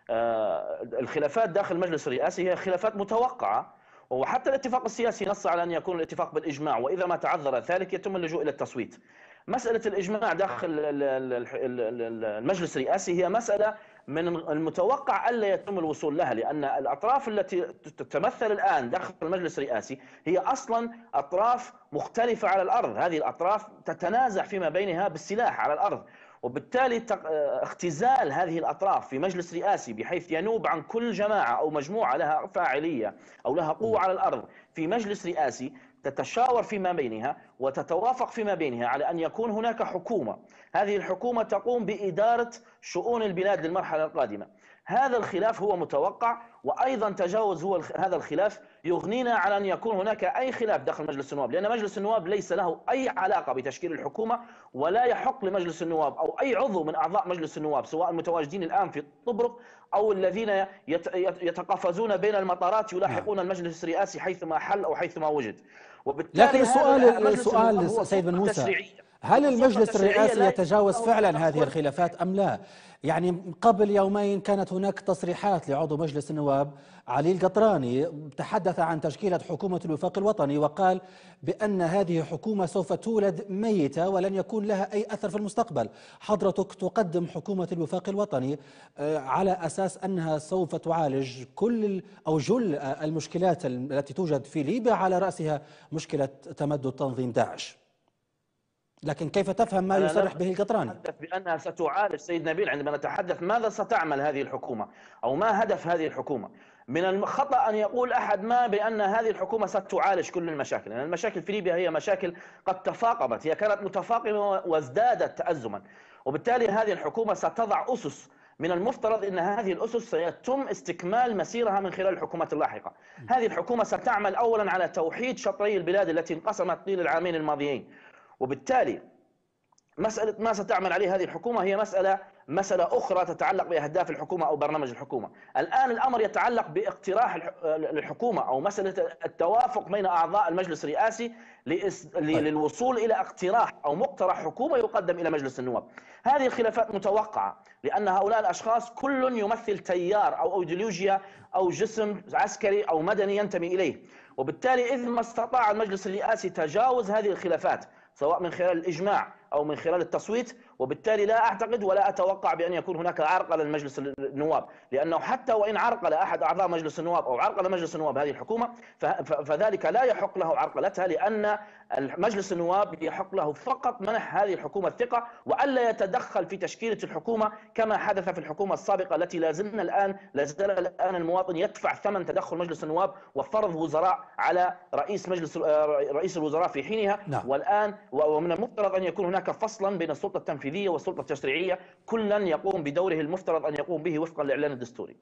الخلافات داخل المجلس الرئاسي هي خلافات متوقعة، وحتى الاتفاق السياسي نص على أن يكون الاتفاق بالإجماع، وإذا ما تعذر ذلك يتم اللجوء إلى التصويت. مسألة الإجماع داخل المجلس الرئاسي هي مسألة من المتوقع ألا يتم الوصول لها، لأن الأطراف التي تتمثل الآن داخل المجلس الرئاسي هي أصلا أطراف مختلفة على الأرض. هذه الأطراف تتنازع فيما بينها بالسلاح على الأرض، وبالتالي اختزال هذه الأطراف في مجلس رئاسي بحيث ينوب عن كل جماعة أو مجموعة لها فاعلية أو لها قوة على الأرض في مجلس رئاسي تتشاور فيما بينها وتتوافق فيما بينها على أن يكون هناك حكومة. هذه الحكومة تقوم بإدارة شؤون البلاد للمرحلة القادمة. هذا الخلاف هو متوقع، وأيضا تجاوز هذا الخلاف يغنينا على أن يكون هناك أي خلاف داخل مجلس النواب، لأن مجلس النواب ليس له أي علاقة بتشكيل الحكومة، ولا يحق لمجلس النواب أو أي عضو من أعضاء مجلس النواب سواء المتواجدين الآن في طبرق أو الذين يتقفزون بين المطارات يلاحقون المجلس الرئاسي حيثما حل أو حيثما وجد. لكن وبالتالي السؤال سيد بن موسى، هل المجلس الرئاسي يتجاوز فعلا هذه الخلافات أم لا؟ يعني قبل يومين كانت هناك تصريحات لعضو مجلس النواب علي القطراني تحدث عن تشكيلة حكومة الوفاق الوطني، وقال بأن هذه حكومة سوف تولد ميتة ولن يكون لها أي أثر في المستقبل. حضرتك تقدم حكومة الوفاق الوطني على أساس أنها سوف تعالج كل أو جل المشكلات التي توجد في ليبيا، على رأسها مشكلة تمدد تنظيم داعش. لكن كيف تفهم ما يصرح به القطراني؟ نتحدث بأنها ستعالج سيد نبيل عندما نتحدث ماذا ستعمل هذه الحكومة أو ما هدف هذه الحكومة. من الخطأ أن يقول أحد ما بأن هذه الحكومة ستعالج كل المشاكل، لأن المشاكل في ليبيا هي مشاكل قد تفاقمت، هي كانت متفاقمة وازدادت تأزما، وبالتالي هذه الحكومة ستضع أسس من المفترض أن هذه الأسس سيتم استكمال مسيرها من خلال الحكومات اللاحقة. هذه الحكومة ستعمل أولا على توحيد شطري البلاد التي انقسمت طيل العامين الماضيين، وبالتالي مسألة ما ستعمل عليه هذه الحكومة هي مسألة أخرى تتعلق بأهداف الحكومة أو برنامج الحكومة. الآن الأمر يتعلق باقتراح الحكومة أو مسألة التوافق بين أعضاء المجلس الرئاسي للوصول إلى اقتراح أو مقترح حكومة يقدم إلى مجلس النواب. هذه الخلافات متوقعة، لأن هؤلاء الأشخاص كل يمثل تيار أو أيديولوجيا أو جسم عسكري أو مدني ينتمي إليه، وبالتالي إذ ما استطاع المجلس الرئاسي تجاوز هذه الخلافات سواء من خلال الإجماع أو من خلال التصويت، وبالتالي لا أعتقد ولا أتوقع بأن يكون هناك عرقلة لمجلس النواب، لأنه حتى وإن عرقل أحد أعضاء مجلس النواب أو عرقل مجلس النواب هذه الحكومة فذلك لا يحق له عرقلتها، لأن مجلس النواب يحق له فقط منح هذه الحكومة الثقة وألا يتدخل في تشكيلة الحكومة كما حدث في الحكومة السابقة التي لا زال الآن المواطن يدفع ثمن تدخل مجلس النواب وفرض وزراء على رئيس الوزراء في حينها. نعم. والآن ومن المفترض أن يكون هناك فصلا بين السلطة التنفيذية والسلطة التشريعية، كلا يقوم بدوره المفترض أن يقوم به وفقا للإعلان الدستوري.